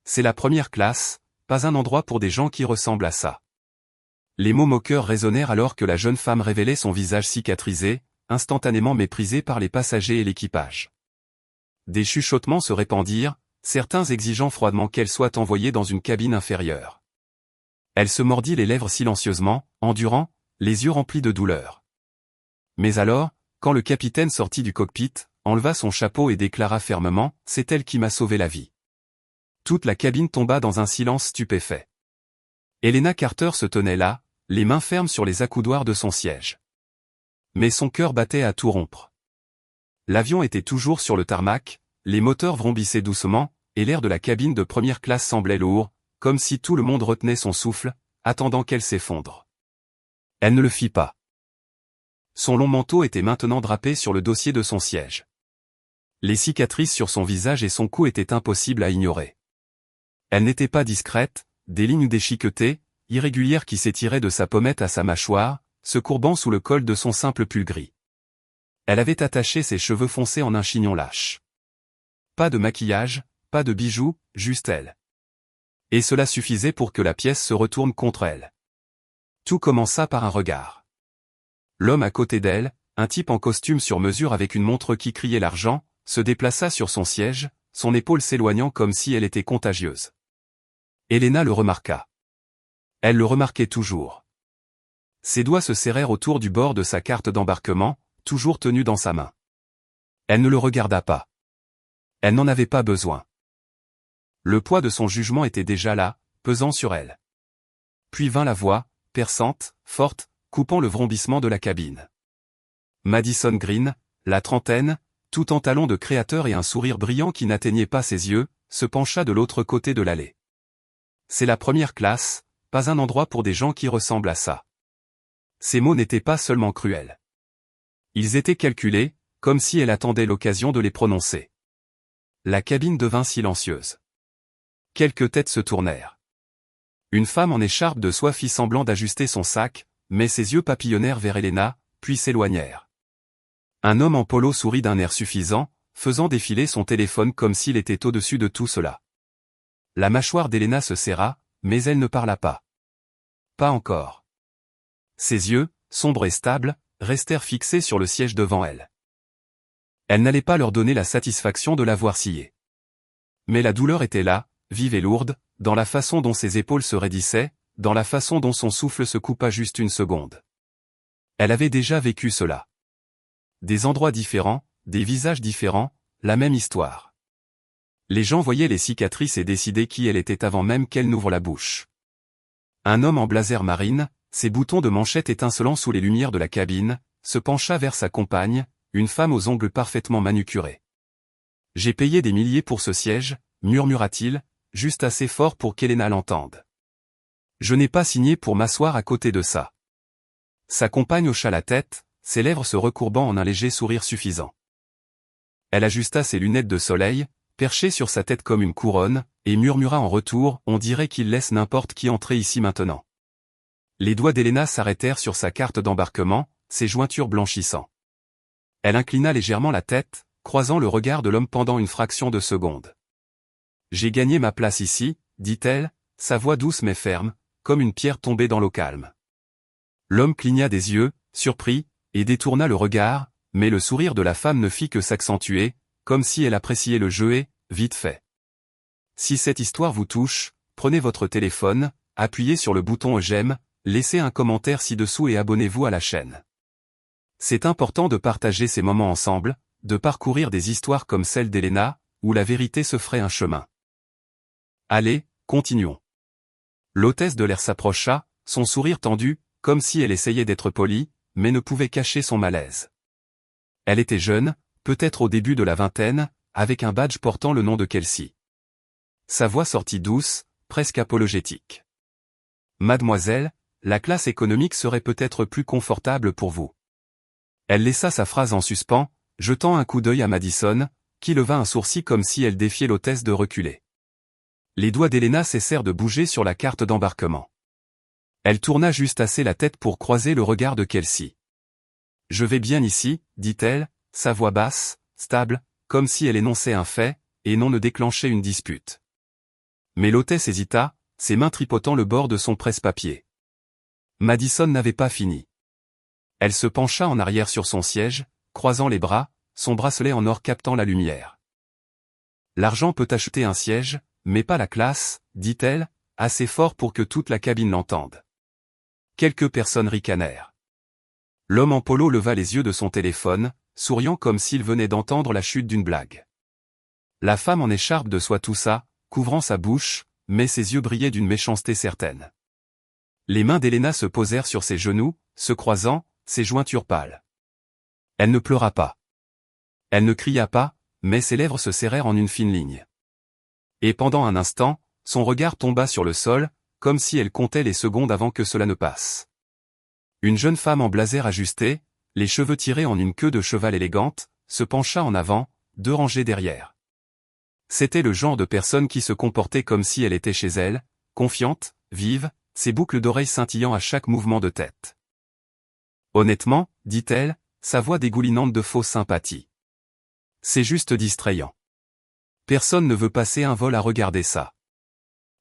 C'est la première classe, pas un endroit pour des gens qui ressemblent à ça. Les mots moqueurs résonnèrent alors que la jeune femme révélait son visage cicatrisé, instantanément méprisé par les passagers et l'équipage. Des chuchotements se répandirent, certains exigeant froidement qu'elle soit envoyée dans une cabine inférieure. Elle se mordit les lèvres silencieusement, endurant, les yeux remplis de douleur. Mais alors, quand le capitaine sortit du cockpit, enleva son chapeau et déclara fermement « C'est elle qui m'a sauvé la vie ». Toute la cabine tomba dans un silence stupéfait. Helena Carter se tenait là, les mains fermes sur les accoudoirs de son siège. Mais son cœur battait à tout rompre. L'avion était toujours sur le tarmac, les moteurs vrombissaient doucement, et l'air de la cabine de première classe semblait lourd, comme si tout le monde retenait son souffle, attendant qu'elle s'effondre. Elle ne le fit pas. Son long manteau était maintenant drapé sur le dossier de son siège. Les cicatrices sur son visage et son cou étaient impossibles à ignorer. Elle n'était pas discrète, des lignes déchiquetées, irrégulières qui s'étiraient de sa pommette à sa mâchoire, se courbant sous le col de son simple pull gris. Elle avait attaché ses cheveux foncés en un chignon lâche. Pas de maquillage, pas de bijoux, juste elle. Et cela suffisait pour que la pièce se retourne contre elle. Tout commença par un regard. L'homme à côté d'elle, un type en costume sur mesure avec une montre qui criait l'argent, se déplaça sur son siège, son épaule s'éloignant comme si elle était contagieuse. Helena le remarqua. Elle le remarquait toujours. Ses doigts se serrèrent autour du bord de sa carte d'embarquement, toujours tenue dans sa main. Elle ne le regarda pas. Elle n'en avait pas besoin. Le poids de son jugement était déjà là, pesant sur elle. Puis vint la voix, perçante, forte, coupant le vrombissement de la cabine. Madison Green, la trentaine, tout en talons de créateur et un sourire brillant qui n'atteignait pas ses yeux, se pencha de l'autre côté de l'allée. C'est la première classe, pas un endroit pour des gens qui ressemblent à ça. Ces mots n'étaient pas seulement cruels. Ils étaient calculés, comme si elle attendait l'occasion de les prononcer. La cabine devint silencieuse. Quelques têtes se tournèrent. Une femme en écharpe de soie fit semblant d'ajuster son sac, mais ses yeux papillonnèrent vers Helena, puis s'éloignèrent. Un homme en polo sourit d'un air suffisant, faisant défiler son téléphone comme s'il était au-dessus de tout cela. La mâchoire d'Helena se serra, mais elle ne parla pas. Pas encore. Ses yeux, sombres et stables, restèrent fixés sur le siège devant elle. Elle n'allait pas leur donner la satisfaction de la voir scier. Mais la douleur était là, vive et lourde, dans la façon dont ses épaules se raidissaient, dans la façon dont son souffle se coupa juste une seconde. Elle avait déjà vécu cela. Des endroits différents, des visages différents, la même histoire. Les gens voyaient les cicatrices et décidaient qui elle était avant même qu'elle n'ouvre la bouche. Un homme en blazer marine, ses boutons de manchette étincelant sous les lumières de la cabine, se pencha vers sa compagne, une femme aux ongles parfaitement manucurés. « J'ai payé des milliers pour ce siège », murmura-t-il, juste assez fort pour qu'Helena l'entende. « Je n'ai pas signé pour m'asseoir à côté de ça. » Sa compagne hocha la tête, ses lèvres se recourbant en un léger sourire suffisant. Elle ajusta ses lunettes de soleil, perchées sur sa tête comme une couronne, et murmura en retour « On dirait qu'il laisse n'importe qui entrer ici maintenant. » Les doigts d'Helena s'arrêtèrent sur sa carte d'embarquement, ses jointures blanchissant. Elle inclina légèrement la tête, croisant le regard de l'homme pendant une fraction de seconde. « J'ai gagné ma place ici, » dit-elle, sa voix douce mais ferme, comme une pierre tombée dans l'eau calme. L'homme cligna des yeux, surpris, et détourna le regard, mais le sourire de la femme ne fit que s'accentuer, comme si elle appréciait le jeu et, vite fait. Si cette histoire vous touche, prenez votre téléphone, appuyez sur le bouton j'aime, laissez un commentaire ci-dessous et abonnez-vous à la chaîne. C'est important de partager ces moments ensemble, de parcourir des histoires comme celle d'Helena, où la vérité se ferait un chemin. Allez, continuons. L'hôtesse de l'air s'approcha, son sourire tendu, comme si elle essayait d'être polie, mais ne pouvait cacher son malaise. Elle était jeune, peut-être au début de la vingtaine, avec un badge portant le nom de Kelsey. Sa voix sortit douce, presque apologétique. « Mademoiselle, la classe économique serait peut-être plus confortable pour vous. » Elle laissa sa phrase en suspens, jetant un coup d'œil à Madison, qui leva un sourcil comme si elle défiait l'hôtesse de reculer. Les doigts d'Helena cessèrent de bouger sur la carte d'embarquement. Elle tourna juste assez la tête pour croiser le regard de Kelsey. « Je vais bien ici, » dit-elle, sa voix basse, stable, comme si elle énonçait un fait, et non ne déclenchait une dispute. Mais l'hôtesse hésita, ses mains tripotant le bord de son presse-papier. Madison n'avait pas fini. Elle se pencha en arrière sur son siège, croisant les bras, son bracelet en or captant la lumière. L'argent peut acheter un siège, mais pas la classe, dit-elle, assez fort pour que toute la cabine l'entende. Quelques personnes ricanèrent. L'homme en polo leva les yeux de son téléphone, souriant comme s'il venait d'entendre la chute d'une blague. La femme en écharpe de soie toussa, couvrant sa bouche, mais ses yeux brillaient d'une méchanceté certaine. Les mains d'Helena se posèrent sur ses genoux, se croisant, ses jointures pâles. Elle ne pleura pas. Elle ne cria pas, mais ses lèvres se serrèrent en une fine ligne. Et pendant un instant, son regard tomba sur le sol, comme si elle comptait les secondes avant que cela ne passe. Une jeune femme en blazer ajusté, les cheveux tirés en une queue de cheval élégante, se pencha en avant, 2 rangées derrière. C'était le genre de personne qui se comportait comme si elle était chez elle, confiante, vive, ses boucles d'oreilles scintillant à chaque mouvement de tête. Honnêtement, dit-elle, sa voix dégoulinante de fausse sympathie. C'est juste distrayant. Personne ne veut passer un vol à regarder ça.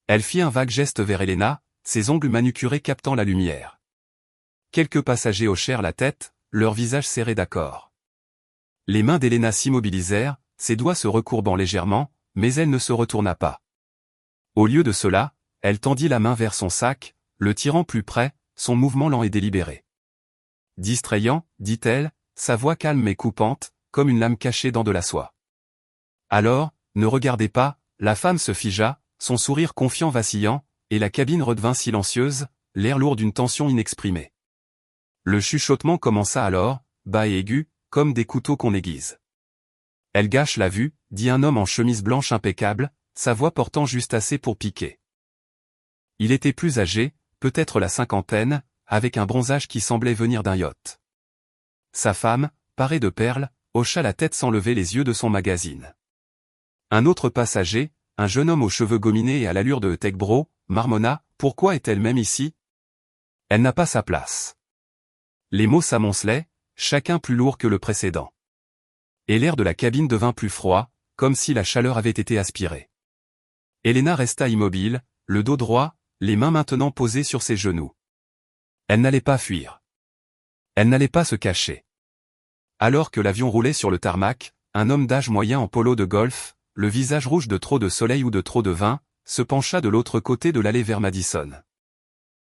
Elle fit un vague geste vers Helena, ses ongles manucurés captant la lumière. Quelques passagers hochèrent la tête, leurs visages serrés d'accord. Les mains d'Helena s'immobilisèrent, ses doigts se recourbant légèrement, mais elle ne se retourna pas. Au lieu de cela, elle tendit la main vers son sac, le tirant plus près, son mouvement lent et délibéré. Distrayant, dit-elle, sa voix calme mais coupante, comme une lame cachée dans de la soie. Alors, ne regardez pas, la femme se figea, son sourire confiant vacillant, et la cabine redevint silencieuse, l'air lourd d'une tension inexprimée. Le chuchotement commença alors, bas et aigu, comme des couteaux qu'on aiguise. Elle gâche la vue, dit un homme en chemise blanche impeccable, sa voix portant juste assez pour piquer. Il était plus âgé, peut-être la cinquantaine, avec un bronzage qui semblait venir d'un yacht. Sa femme, parée de perles, hocha la tête sans lever les yeux de son magazine. Un autre passager, un jeune homme aux cheveux gominés et à l'allure de tech bro, marmonna, pourquoi est-elle même ici? Elle n'a pas sa place. Les mots s'amoncelaient, chacun plus lourd que le précédent. Et l'air de la cabine devint plus froid, comme si la chaleur avait été aspirée. Helena resta immobile, le dos droit, les mains maintenant posées sur ses genoux. Elle n'allait pas fuir. Elle n'allait pas se cacher. Alors que l'avion roulait sur le tarmac, un homme d'âge moyen en polo de golf, le visage rouge de trop de soleil ou de trop de vin, se pencha de l'autre côté de l'allée vers Madison.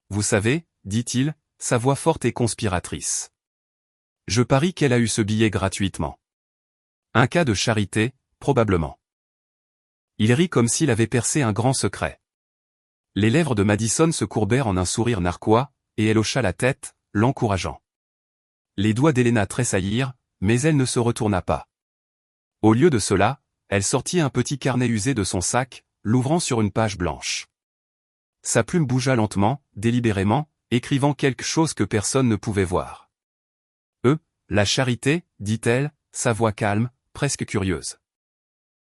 Vous savez, dit-il, sa voix forte et conspiratrice. Je parie qu'elle a eu ce billet gratuitement. Un cas de charité, probablement. Il rit comme s'il avait percé un grand secret. Les lèvres de Madison se courbèrent en un sourire narquois, et elle hocha la tête, l'encourageant. Les doigts d'Helena tressaillirent, mais elle ne se retourna pas. Au lieu de cela, elle sortit un petit carnet usé de son sac, l'ouvrant sur une page blanche. Sa plume bougea lentement, délibérément, écrivant quelque chose que personne ne pouvait voir. La charité, dit-elle, sa voix calme, presque curieuse.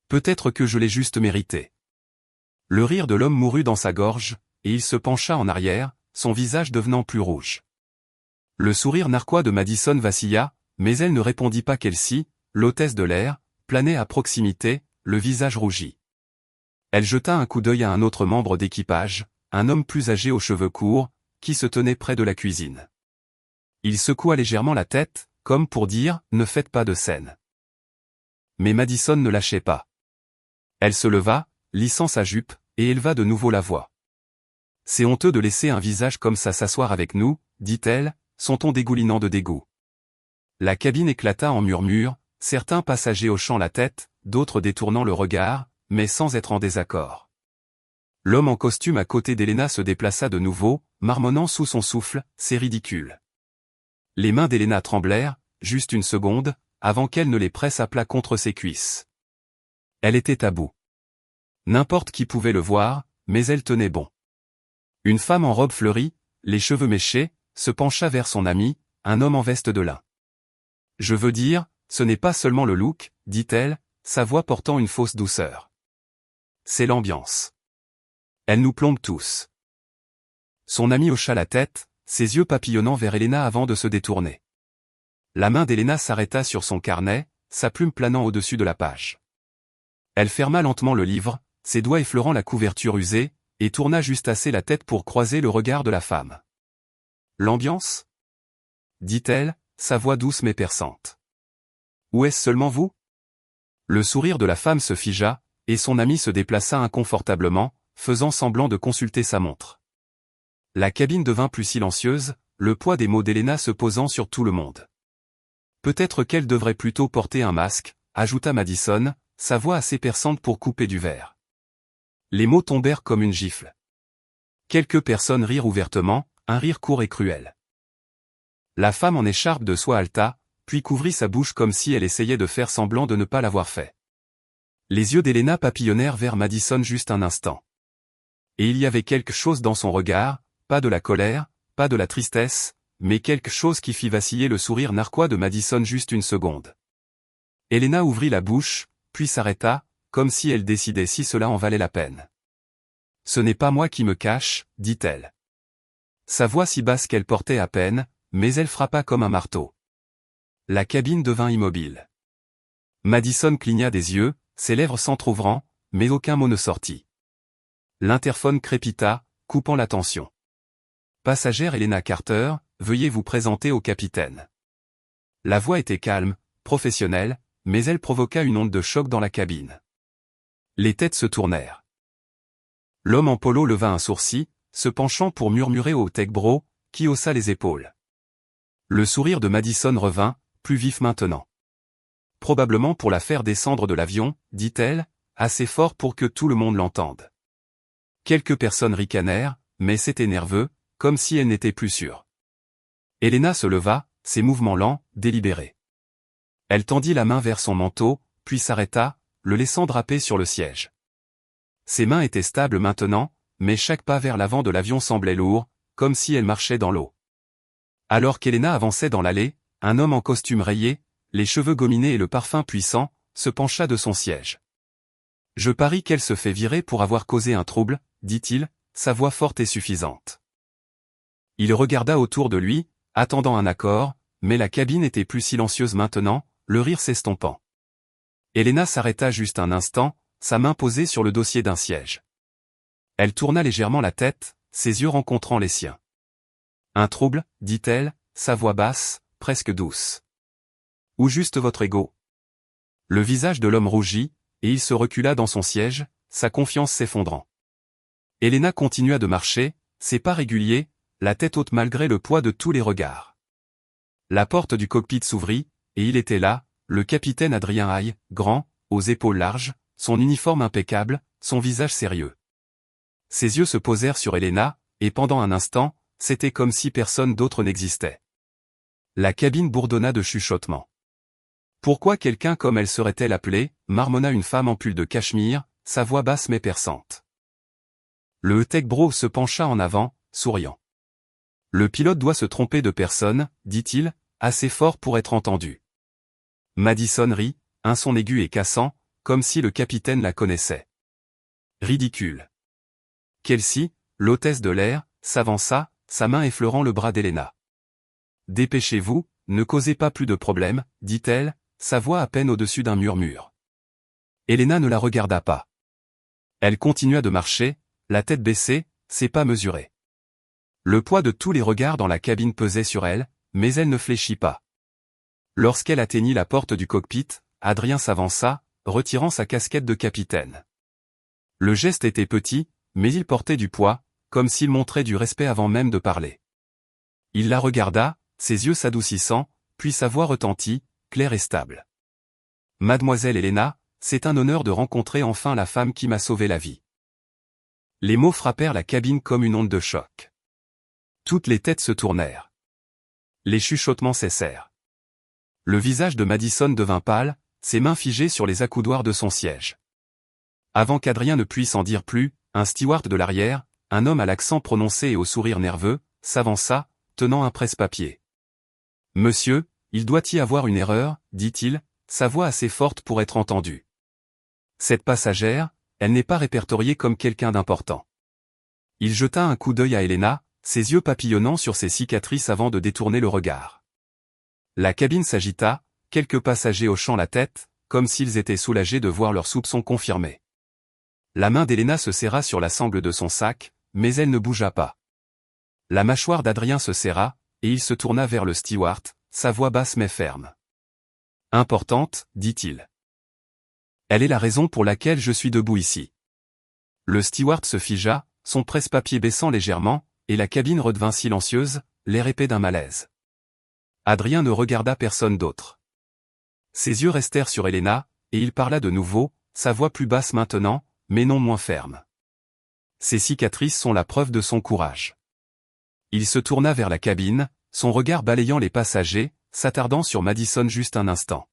Peut-être que je l'ai juste mérité. Le rire de l'homme mourut dans sa gorge, et il se pencha en arrière, son visage devenant plus rouge. Le sourire narquois de Madison vacilla, mais elle ne répondit pas qu'elle-ci, l'hôtesse de l'air, planait à proximité, le visage rougi. Elle jeta un coup d'œil à un autre membre d'équipage, un homme plus âgé aux cheveux courts, qui se tenait près de la cuisine. Il secoua légèrement la tête, comme pour dire « Ne faites pas de scène ». Mais Madison ne lâchait pas. Elle se leva, lissant sa jupe, et éleva de nouveau la voix. « C'est honteux de laisser un visage comme ça s'asseoir avec nous, dit-elle, son ton dégoulinant de dégoût. » La cabine éclata en murmures, certains passagers hochant la tête, d'autres détournant le regard, mais sans être en désaccord. L'homme en costume à côté d'Helena se déplaça de nouveau, marmonnant sous son souffle, « C'est ridicule. » Les mains d'Helena tremblèrent, juste une seconde, avant qu'elle ne les presse à plat contre ses cuisses. Elle était à bout. N'importe qui pouvait le voir, mais elle tenait bon. Une femme en robe fleurie, les cheveux méchés, se pencha vers son ami, un homme en veste de lin. « Je veux dire, ce n'est pas seulement le look, dit-elle, sa voix portant une fausse douceur. C'est l'ambiance. Elle nous plombe tous. » Son ami hocha la tête, ses yeux papillonnant vers Helena avant de se détourner. La main d'Helena s'arrêta sur son carnet, sa plume planant au-dessus de la page. Elle ferma lentement le livre, ses doigts effleurant la couverture usée, et tourna juste assez la tête pour croiser le regard de la femme. « L'ambiance » dit-elle, sa voix douce mais perçante. « Ou est-ce seulement vous ?» Le sourire de la femme se figea, et son ami se déplaça inconfortablement, faisant semblant de consulter sa montre. La cabine devint plus silencieuse, le poids des mots d'Helena se posant sur tout le monde. « Peut-être qu'elle devrait plutôt porter un masque, » ajouta Madison, sa voix assez perçante pour couper du verre. Les mots tombèrent comme une gifle. Quelques personnes rirent ouvertement, un rire court et cruel. La femme en écharpe de soie haleta, puis couvrit sa bouche comme si elle essayait de faire semblant de ne pas l'avoir fait. Les yeux d'Helena papillonnèrent vers Madison juste un instant. Et il y avait quelque chose dans son regard, pas de la colère, pas de la tristesse, mais quelque chose qui fit vaciller le sourire narquois de Madison juste une seconde. Helena ouvrit la bouche, puis s'arrêta, comme si elle décidait si cela en valait la peine. « Ce n'est pas moi qui me cache, » dit-elle. Sa voix si basse qu'elle portait à peine, mais elle frappa comme un marteau. La cabine devint immobile. Madison cligna des yeux, ses lèvres s'entr'ouvrant, mais aucun mot ne sortit. L'interphone crépita, coupant l'attention. « Passagère Helena Carter, veuillez vous présenter au capitaine. » La voix était calme, professionnelle, mais elle provoqua une onde de choc dans la cabine. Les têtes se tournèrent. L'homme en polo leva un sourcil, se penchant pour murmurer au tech bro, qui haussa les épaules. Le sourire de Madison revint, plus vif maintenant. « Probablement pour la faire descendre de l'avion, » dit-elle, assez fort pour que tout le monde l'entende. Quelques personnes ricanèrent, mais c'était nerveux, comme si elle n'était plus sûre. Helena se leva, ses mouvements lents, délibérés. Elle tendit la main vers son manteau, puis s'arrêta, le laissant draper sur le siège. Ses mains étaient stables maintenant, mais chaque pas vers l'avant de l'avion semblait lourd, comme si elle marchait dans l'eau. Alors qu'Helena avançait dans l'allée, un homme en costume rayé, les cheveux gominés et le parfum puissant, se pencha de son siège. « Je parie qu'elle se fait virer pour avoir causé un trouble, » dit-il, sa voix forte et suffisante. Il regarda autour de lui, attendant un accord, mais la cabine était plus silencieuse maintenant, le rire s'estompant. Helena s'arrêta juste un instant, sa main posée sur le dossier d'un siège. Elle tourna légèrement la tête, ses yeux rencontrant les siens. « Un trouble, » dit-elle, sa voix basse, presque douce. « Ou juste votre ego ?» Le visage de l'homme rougit, et il se recula dans son siège, sa confiance s'effondrant. Helena continua de marcher, ses pas réguliers, la tête haute malgré le poids de tous les regards. La porte du cockpit s'ouvrit, et il était là, le capitaine Adrien Hay, grand, aux épaules larges, son uniforme impeccable, son visage sérieux. Ses yeux se posèrent sur Helena, et pendant un instant, c'était comme si personne d'autre n'existait. La cabine bourdonna de chuchotements. Pourquoi quelqu'un comme elle serait-elle appelée, marmonna une femme en pull de cachemire, sa voix basse mais perçante. Le tech bro se pencha en avant, souriant. Le pilote doit se tromper de personne, dit-il, assez fort pour être entendu. Madison rit, un son aigu et cassant, comme si le capitaine la connaissait. Ridicule. Kelsey, l'hôtesse de l'air, s'avança, sa main effleurant le bras d'Helena. Dépêchez-vous, ne causez pas plus de problèmes, dit-elle, sa voix à peine au-dessus d'un murmure. Helena ne la regarda pas. Elle continua de marcher, la tête baissée, ses pas mesurés. Le poids de tous les regards dans la cabine pesait sur elle, mais elle ne fléchit pas. Lorsqu'elle atteignit la porte du cockpit, Adrien s'avança, retirant sa casquette de capitaine. Le geste était petit, mais il portait du poids, comme s'il montrait du respect avant même de parler. Il la regarda, ses yeux s'adoucissant, puis sa voix retentit, claire et stable. « Mademoiselle Helena, c'est un honneur de rencontrer enfin la femme qui m'a sauvé la vie. » Les mots frappèrent la cabine comme une onde de choc. Toutes les têtes se tournèrent. Les chuchotements cessèrent. Le visage de Madison devint pâle, ses mains figées sur les accoudoirs de son siège. Avant qu'Adrien ne puisse en dire plus, un steward de l'arrière, un homme à l'accent prononcé et au sourire nerveux, s'avança, tenant un presse-papier. « Monsieur, il doit y avoir une erreur, » dit-il, sa voix assez forte pour être entendue. « Cette passagère, elle n'est pas répertoriée comme quelqu'un d'important. » Il jeta un coup d'œil à Helena, ses yeux papillonnant sur ses cicatrices avant de détourner le regard. La cabine s'agita, quelques passagers hochant la tête, comme s'ils étaient soulagés de voir leurs soupçons confirmés. La main d'Elena se serra sur la sangle de son sac, mais elle ne bougea pas. La mâchoire d'Adrien se serra, et il se tourna vers le steward, sa voix basse mais ferme. « Importante, dit-il. Elle est la raison pour laquelle je suis debout ici. » Le steward se figea, son presse-papier baissant légèrement, et la cabine redevint silencieuse, l'air épais d'un malaise. Adrien ne regarda personne d'autre. Ses yeux restèrent sur Elena, et il parla de nouveau, sa voix plus basse maintenant, mais non moins ferme. Ces cicatrices sont la preuve de son courage. Il se tourna vers la cabine, son regard balayant les passagers, s'attardant sur Madison juste un instant.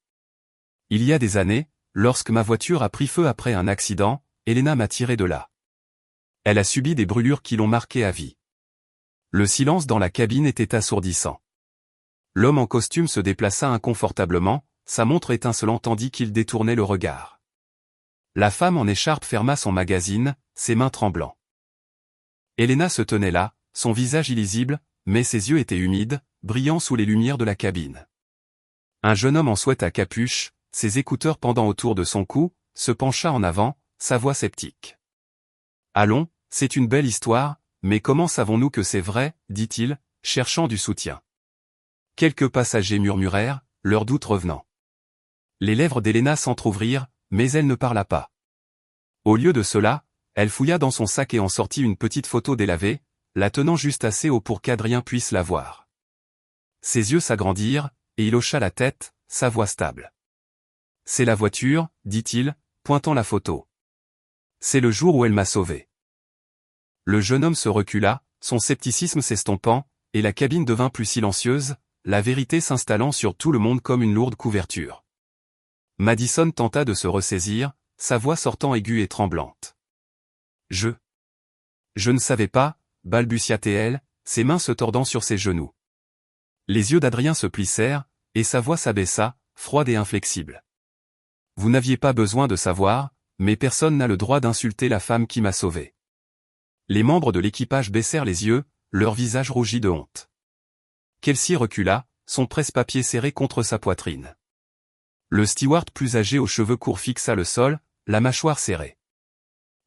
Il y a des années, lorsque ma voiture a pris feu après un accident, Elena m'a tiré de là. Elle a subi des brûlures qui l'ont marquée à vie. Le silence dans la cabine était assourdissant. L'homme en costume se déplaça inconfortablement, sa montre étincelant tandis qu'il détournait le regard. La femme en écharpe ferma son magazine, ses mains tremblant. Elena se tenait là, son visage illisible, mais ses yeux étaient humides, brillant sous les lumières de la cabine. Un jeune homme en sweat à capuche, ses écouteurs pendant autour de son cou, se pencha en avant, sa voix sceptique. « Allons, c'est une belle histoire, mais comment savons-nous que c'est vrai ?» dit-il, cherchant du soutien. Quelques passagers murmurèrent, leurs doutes revenant. Les lèvres d'Elena s'entr'ouvrirent, mais elle ne parla pas. Au lieu de cela, elle fouilla dans son sac et en sortit une petite photo délavée, la tenant juste assez haut pour qu'Adrien puisse la voir. Ses yeux s'agrandirent, et il hocha la tête, sa voix stable. « C'est la voiture, dit-il, pointant la photo. C'est le jour où elle m'a sauvé. » Le jeune homme se recula, son scepticisme s'estompant, et la cabine devint plus silencieuse, la vérité s'installant sur tout le monde comme une lourde couverture. Madison tenta de se ressaisir, sa voix sortant aiguë et tremblante. « Je ne savais pas, balbutia-t-elle, ses mains se tordant sur ses genoux. Les yeux d'Adrien se plissèrent, et sa voix s'abaissa, froide et inflexible. « Vous n'aviez pas besoin de savoir, mais personne n'a le droit d'insulter la femme qui m'a sauvé. » Les membres de l'équipage baissèrent les yeux, leur visage rougi de honte. Kelsey recula, son presse-papier serré contre sa poitrine. Le steward plus âgé aux cheveux courts fixa le sol, la mâchoire serrée.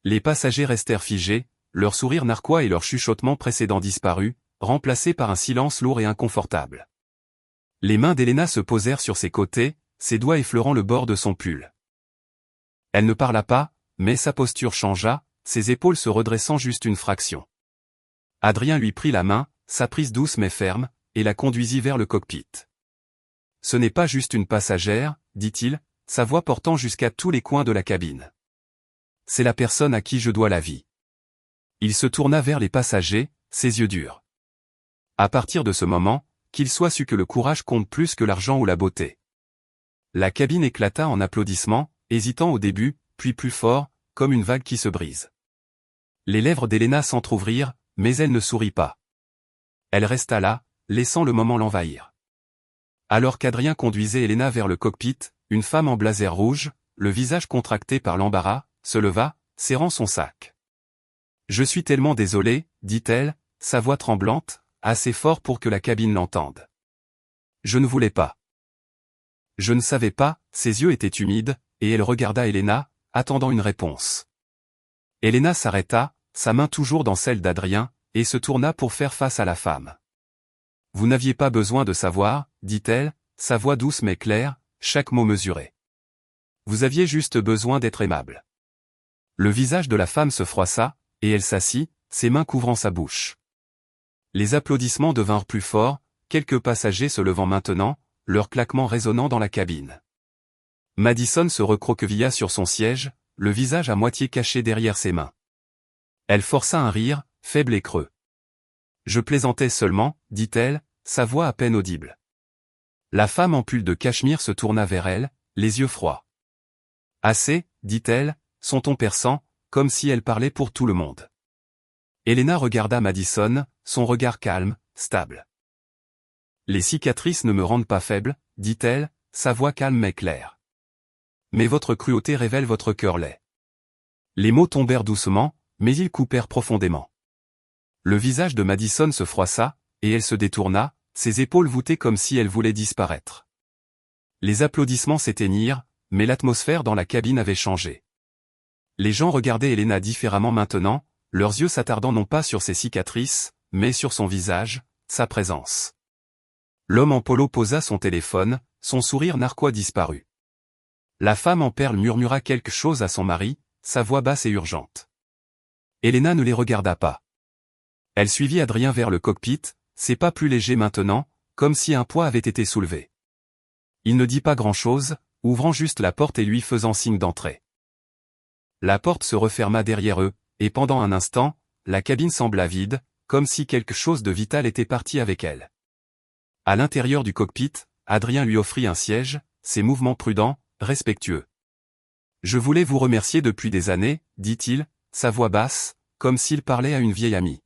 Les passagers restèrent figés, leur sourire narquois et leur chuchotement précédent disparus, remplacés par un silence lourd et inconfortable. Les mains d'Elena se posèrent sur ses côtés, ses doigts effleurant le bord de son pull. Elle ne parla pas, mais sa posture changea, ses épaules se redressant juste une fraction. Adrien lui prit la main, sa prise douce mais ferme, et la conduisit vers le cockpit. « Ce n'est pas juste une passagère, » dit-il, sa voix portant jusqu'à tous les coins de la cabine. « C'est la personne à qui je dois la vie. » Il se tourna vers les passagers, ses yeux durs. À partir de ce moment, qu'il soit su que le courage compte plus que l'argent ou la beauté. La cabine éclata en applaudissements, hésitant au début, puis plus fort, comme une vague qui se brise. Les lèvres d'Elena s'entr'ouvrirent, mais elle ne sourit pas. Elle resta là, laissant le moment l'envahir. Alors qu'Adrien conduisait Elena vers le cockpit, une femme en blazer rouge, le visage contracté par l'embarras, se leva, serrant son sac. « Je suis tellement désolée, dit-elle, sa voix tremblante, assez fort pour que la cabine l'entende. Je ne voulais pas. Je ne savais pas, ses yeux étaient humides, et elle regarda Elena, attendant une réponse. Elena s'arrêta, sa main toujours dans celle d'Adrien, et se tourna pour faire face à la femme. « Vous n'aviez pas besoin de savoir, dit-elle, sa voix douce mais claire, chaque mot mesuré. Vous aviez juste besoin d'être aimable. » Le visage de la femme se froissa, et elle s'assit, ses mains couvrant sa bouche. Les applaudissements devinrent plus forts, quelques passagers se levant maintenant, leurs claquements résonnant dans la cabine. Madison se recroquevilla sur son siège, le visage à moitié caché derrière ses mains. Elle força un rire, faible et creux. « Je plaisantais seulement, dit-elle, sa voix à peine audible. » La femme en pull de cachemire se tourna vers elle, les yeux froids. « Assez, dit-elle, son ton perçant, comme si elle parlait pour tout le monde. » Elena regarda Madison, son regard calme, stable. « Les cicatrices ne me rendent pas faible, dit-elle, sa voix calme mais claire. Mais votre cruauté révèle votre cœur laid. » Les mots tombèrent doucement, mais ils coupèrent profondément. Le visage de Madison se froissa, et elle se détourna, ses épaules voûtées comme si elle voulait disparaître. Les applaudissements s'éteignirent, mais l'atmosphère dans la cabine avait changé. Les gens regardaient Elena différemment maintenant, leurs yeux s'attardant non pas sur ses cicatrices, mais sur son visage, sa présence. L'homme en polo posa son téléphone, son sourire narquois disparut. La femme en perles murmura quelque chose à son mari, sa voix basse et urgente. Elena ne les regarda pas. Elle suivit Adrien vers le cockpit, ses pas plus légers maintenant, comme si un poids avait été soulevé. Il ne dit pas grand-chose, ouvrant juste la porte et lui faisant signe d'entrer. La porte se referma derrière eux, et pendant un instant, la cabine sembla vide, comme si quelque chose de vital était parti avec elle. À l'intérieur du cockpit, Adrien lui offrit un siège, ses mouvements prudents, respectueux. « Je voulais vous remercier depuis des années, dit-il, sa voix basse, comme s'il parlait à une vieille amie.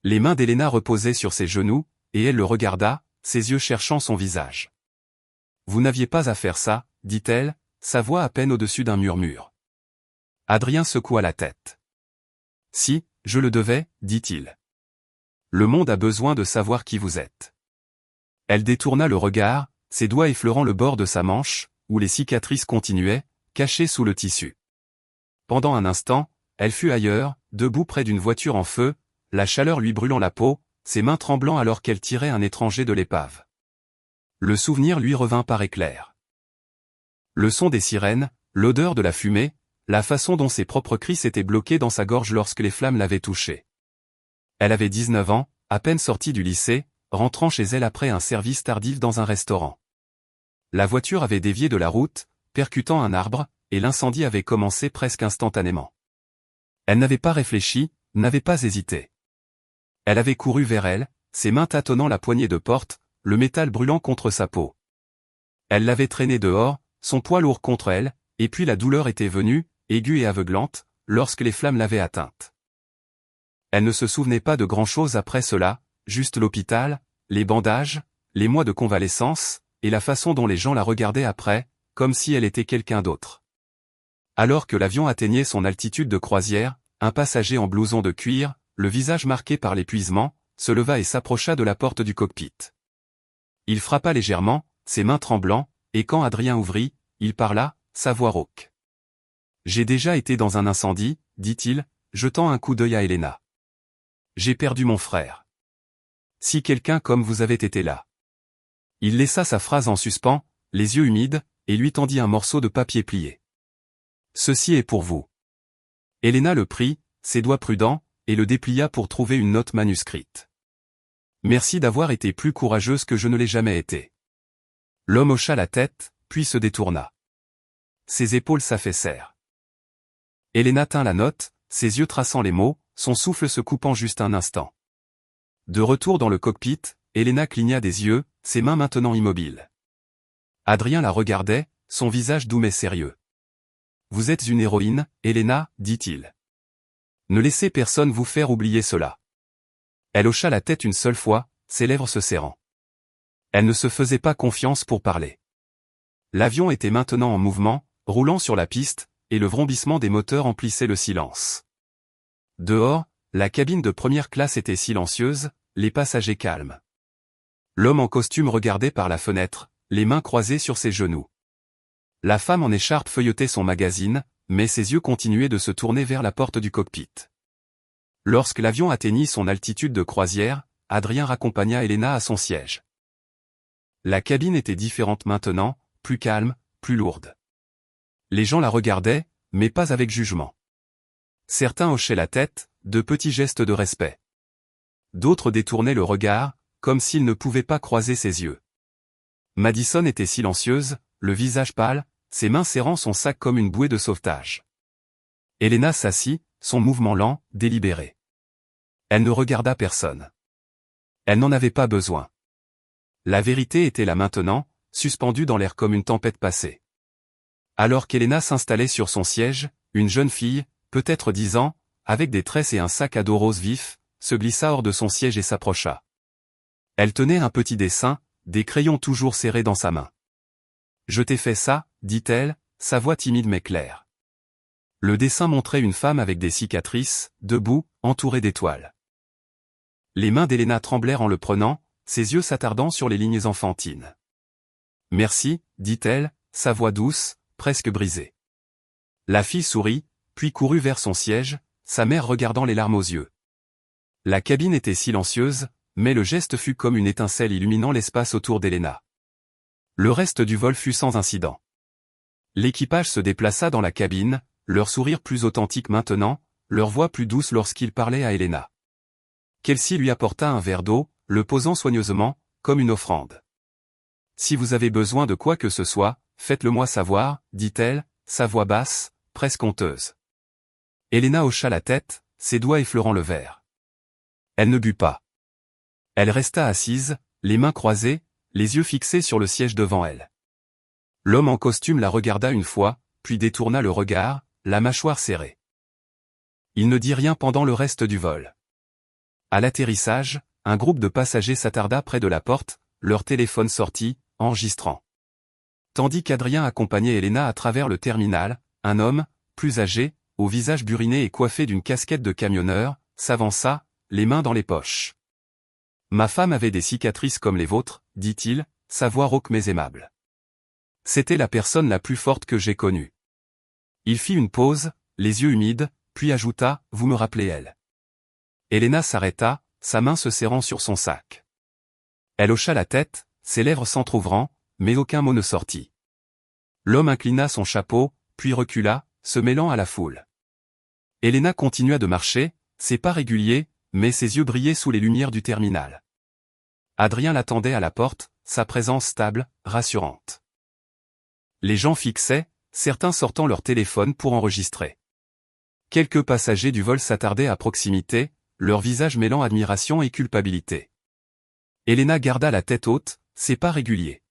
Les mains d'Elena reposaient sur ses genoux, et elle le regarda, ses yeux cherchant son visage. « Vous n'aviez pas à faire ça, dit-elle, sa voix à peine au-dessus d'un murmure. Adrien secoua la tête. « Si, je le devais, dit-il. Le monde a besoin de savoir qui vous êtes. » Elle détourna le regard, ses doigts effleurant le bord de sa manche, où les cicatrices continuaient, cachées sous le tissu. Pendant un instant, elle fut ailleurs, debout près d'une voiture en feu, la chaleur lui brûlant la peau, ses mains tremblant alors qu'elle tirait un étranger de l'épave. Le souvenir lui revint par éclairs. Le son des sirènes, l'odeur de la fumée, la façon dont ses propres cris s'étaient bloqués dans sa gorge lorsque les flammes l'avaient touchée. Elle avait 19 ans, à peine sortie du lycée, rentrant chez elle après un service tardif dans un restaurant. La voiture avait dévié de la route, percutant un arbre, et l'incendie avait commencé presque instantanément. Elle n'avait pas réfléchi, n'avait pas hésité. Elle avait couru vers elle, ses mains tâtonnant la poignée de porte, le métal brûlant contre sa peau. Elle l'avait traîné dehors, son poids lourd contre elle, et puis la douleur était venue, aiguë et aveuglante, lorsque les flammes l'avaient atteinte. Elle ne se souvenait pas de grand-chose après cela, juste l'hôpital, les bandages, les mois de convalescence, et la façon dont les gens la regardaient après, comme si elle était quelqu'un d'autre. Alors que l'avion atteignait son altitude de croisière, un passager en blouson de cuir, le visage marqué par l'épuisement, se leva et s'approcha de la porte du cockpit. Il frappa légèrement, ses mains tremblant, et quand Adrien ouvrit, il parla, sa voix rauque. « J'ai déjà été dans un incendie, dit-il, jetant un coup d'œil à Elena. J'ai perdu mon frère. Si quelqu'un comme vous avait été là. » Il laissa sa phrase en suspens, les yeux humides, et lui tendit un morceau de papier plié. « Ceci est pour vous. » Elena le prit, ses doigts prudents, et le déplia pour trouver une note manuscrite. « Merci d'avoir été plus courageuse que je ne l'ai jamais été. » L'homme hocha la tête, puis se détourna. Ses épaules s'affaissèrent. Elena tint la note, ses yeux traçant les mots, son souffle se coupant juste un instant. De retour dans le cockpit, Elena cligna des yeux, ses mains maintenant immobiles. Adrien la regardait, son visage doux mais sérieux. « Vous êtes une héroïne, Elena, dit-il. Ne laissez personne vous faire oublier cela. » Elle hocha la tête une seule fois, ses lèvres se serrant. Elle ne se faisait pas confiance pour parler. L'avion était maintenant en mouvement, roulant sur la piste, et le vrombissement des moteurs emplissait le silence. Dehors, la cabine de première classe était silencieuse, les passagers calmes. L'homme en costume regardait par la fenêtre, les mains croisées sur ses genoux. La femme en écharpe feuilletait son magazine, mais ses yeux continuaient de se tourner vers la porte du cockpit. Lorsque l'avion atteignit son altitude de croisière, Adrien raccompagna Elena à son siège. La cabine était différente maintenant, plus calme, plus lourde. Les gens la regardaient, mais pas avec jugement. Certains hochaient la tête, de petits gestes de respect. D'autres détournaient le regard, comme s'ils ne pouvaient pas croiser ses yeux. Madison était silencieuse, le visage pâle, ses mains serrant son sac comme une bouée de sauvetage. Elena s'assit, son mouvement lent, délibéré. Elle ne regarda personne. Elle n'en avait pas besoin. La vérité était là maintenant, suspendue dans l'air comme une tempête passée. Alors qu'Elena s'installait sur son siège, une jeune fille, peut-être 10 ans, avec des tresses et un sac à dos rose vif, se glissa hors de son siège et s'approcha. Elle tenait un petit dessin, des crayons toujours serrés dans sa main. « Je t'ai fait ça, dit-elle, sa voix timide mais claire. Le dessin montrait une femme avec des cicatrices, debout, entourée d'étoiles. Les mains d'Elena tremblèrent en le prenant, ses yeux s'attardant sur les lignes enfantines. « Merci, dit-elle, sa voix douce, presque brisée. » La fille sourit, puis courut vers son siège, sa mère regardant les larmes aux yeux. La cabine était silencieuse, mais le geste fut comme une étincelle illuminant l'espace autour d'Elena. Le reste du vol fut sans incident. L'équipage se déplaça dans la cabine, leur sourire plus authentique maintenant, leur voix plus douce lorsqu'ils parlaient à Elena. Kelsey lui apporta un verre d'eau, le posant soigneusement, comme une offrande. « Si vous avez besoin de quoi que ce soit, faites-le moi savoir, dit-elle, sa voix basse, presque honteuse. Elena hocha la tête, ses doigts effleurant le verre. Elle ne but pas. Elle resta assise, les mains croisées, les yeux fixés sur le siège devant elle. L'homme en costume la regarda une fois, puis détourna le regard, la mâchoire serrée. Il ne dit rien pendant le reste du vol. À l'atterrissage, un groupe de passagers s'attarda près de la porte, leur téléphone sorti, enregistrant. Tandis qu'Adrien accompagnait Elena à travers le terminal, un homme, plus âgé, au visage buriné et coiffé d'une casquette de camionneur, s'avança, les mains dans les poches. « Ma femme avait des cicatrices comme les vôtres, dit-il, sa voix rauque mais aimable. C'était la personne la plus forte que j'ai connue. » Il fit une pause, les yeux humides, puis ajouta, « Vous me rappelez elle. » Elena s'arrêta, sa main se serrant sur son sac. Elle hocha la tête, ses lèvres s'entr'ouvrant, mais aucun mot ne sortit. L'homme inclina son chapeau, puis recula, se mêlant à la foule. Elena continua de marcher, ses pas réguliers, mais ses yeux brillaient sous les lumières du terminal. Adrien l'attendait à la porte, sa présence stable, rassurante. Les gens fixaient, certains sortant leur téléphone pour enregistrer. Quelques passagers du vol s'attardaient à proximité, leur visage mêlant admiration et culpabilité. Elena garda la tête haute, ses pas réguliers.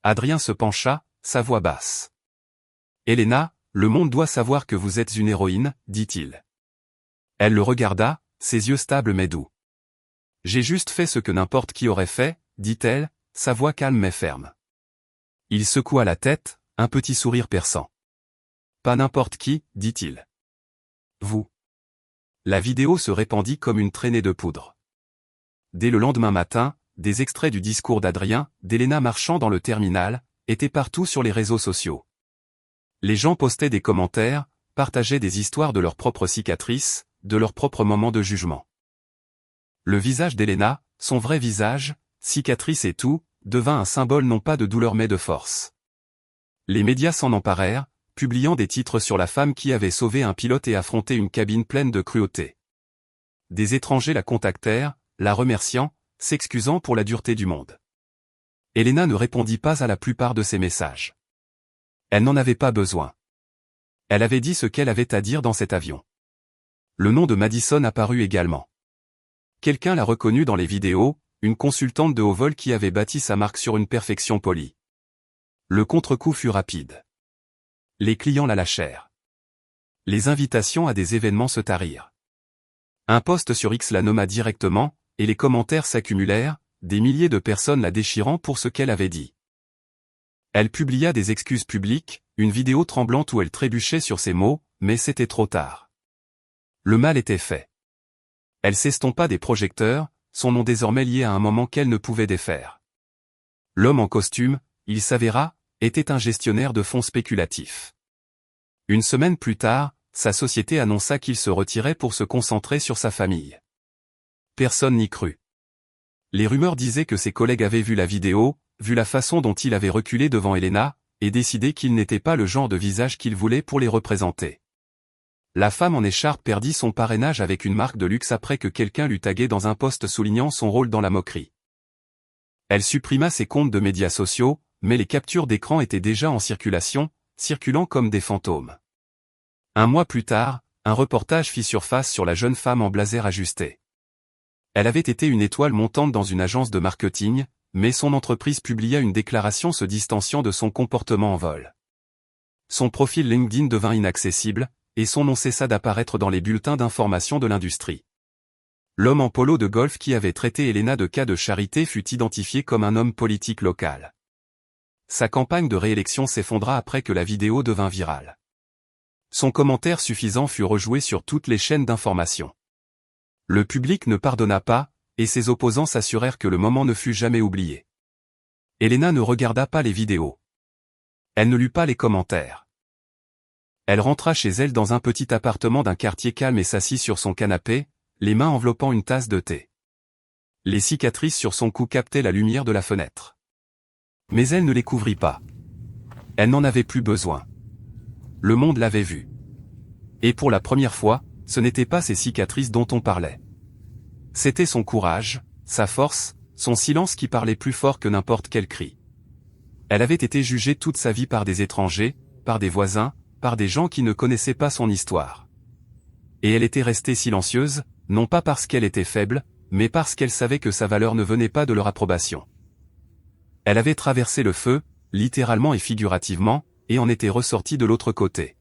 Adrien se pencha, sa voix basse. « Elena, le monde doit savoir que vous êtes une héroïne, dit-il. » Elle le regarda, ses yeux stables mais doux. « J'ai juste fait ce que n'importe qui aurait fait, dit-elle, sa voix calme mais ferme. » Il secoua la tête, un petit sourire perçant. « Pas n'importe qui, dit-il. Vous. » La vidéo se répandit comme une traînée de poudre. Dès le lendemain matin, des extraits du discours d'Adrien, d'Elena marchant dans le terminal, étaient partout sur les réseaux sociaux. Les gens postaient des commentaires, partageaient des histoires de leurs propres cicatrices, de leurs propres moments de jugement. Le visage d'Elena, son vrai visage, cicatrice et tout, devint un symbole non pas de douleur mais de force. Les médias s'en emparèrent, publiant des titres sur la femme qui avait sauvé un pilote et affronté une cabine pleine de cruauté. Des étrangers la contactèrent, la remerciant, s'excusant pour la dureté du monde. Elena ne répondit pas à la plupart de ces messages. Elle n'en avait pas besoin. Elle avait dit ce qu'elle avait à dire dans cet avion. Le nom de Madison apparut également. Quelqu'un l'a reconnue dans les vidéos, une consultante de haut vol qui avait bâti sa marque sur une perfection polie. Le contre-coup fut rapide. Les clients la lâchèrent. Les invitations à des événements se tarirent. Un post sur X la nomma directement, et les commentaires s'accumulèrent, des milliers de personnes la déchirant pour ce qu'elle avait dit. Elle publia des excuses publiques, une vidéo tremblante où elle trébuchait sur ses mots, mais c'était trop tard. Le mal était fait. Elle s'estompa des projecteurs, son nom désormais lié à un moment qu'elle ne pouvait défaire. L'homme en costume, il s'avéra, était un gestionnaire de fonds spéculatifs. Une semaine plus tard, sa société annonça qu'il se retirait pour se concentrer sur sa famille. Personne n'y crut. Les rumeurs disaient que ses collègues avaient vu la vidéo, vu la façon dont il avait reculé devant Elena, et décidé qu'il n'était pas le genre de visage qu'il voulait pour les représenter. La femme en écharpe perdit son parrainage avec une marque de luxe après que quelqu'un l'eût tagué dans un post soulignant son rôle dans la moquerie. Elle supprima ses comptes de médias sociaux, mais les captures d'écran étaient déjà en circulation, circulant comme des fantômes. Un mois plus tard, un reportage fit surface sur la jeune femme en blazer ajusté. Elle avait été une étoile montante dans une agence de marketing, mais son entreprise publia une déclaration se distanciant de son comportement en vol. Son profil LinkedIn devint inaccessible, et son nom cessa d'apparaître dans les bulletins d'information de l'industrie. L'homme en polo de golf qui avait traité Elena de cas de charité fut identifié comme un homme politique local. Sa campagne de réélection s'effondra après que la vidéo devint virale. Son commentaire suffisant fut rejoué sur toutes les chaînes d'information. Le public ne pardonna pas, et ses opposants s'assurèrent que le moment ne fut jamais oublié. Elena ne regarda pas les vidéos. Elle ne lut pas les commentaires. Elle rentra chez elle dans un petit appartement d'un quartier calme et s'assit sur son canapé, les mains enveloppant une tasse de thé. Les cicatrices sur son cou captaient la lumière de la fenêtre. Mais elle ne les couvrit pas. Elle n'en avait plus besoin. Le monde l'avait vue. Et pour la première fois, ce n'étaient pas ces cicatrices dont on parlait. C'était son courage, sa force, son silence qui parlait plus fort que n'importe quel cri. Elle avait été jugée toute sa vie par des étrangers, par des voisins, par des gens qui ne connaissaient pas son histoire. Et elle était restée silencieuse, non pas parce qu'elle était faible, mais parce qu'elle savait que sa valeur ne venait pas de leur approbation. Elle avait traversé le feu, littéralement et figurativement, et en était ressortie de l'autre côté.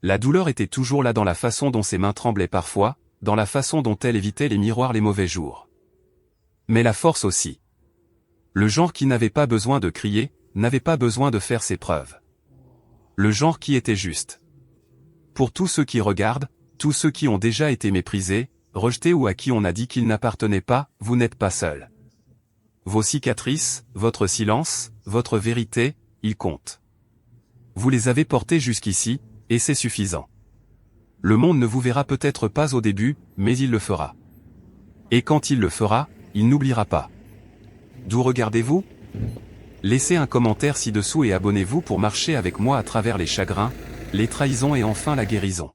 La douleur était toujours là dans la façon dont ses mains tremblaient parfois, dans la façon dont elle évitait les miroirs les mauvais jours. Mais la force aussi. Le genre qui n'avait pas besoin de crier, n'avait pas besoin de faire ses preuves. Le genre qui était juste. Pour tous ceux qui regardent, tous ceux qui ont déjà été méprisés, rejetés ou à qui on a dit qu'ils n'appartenaient pas, vous n'êtes pas seul. Vos cicatrices, votre silence, votre vérité, ils comptent. Vous les avez portés jusqu'ici, et c'est suffisant. Le monde ne vous verra peut-être pas au début, mais il le fera. Et quand il le fera, il n'oubliera pas. D'où regardez-vous ? Laissez un commentaire ci-dessous et abonnez-vous pour marcher avec moi à travers les chagrins, les trahisons et enfin la guérison.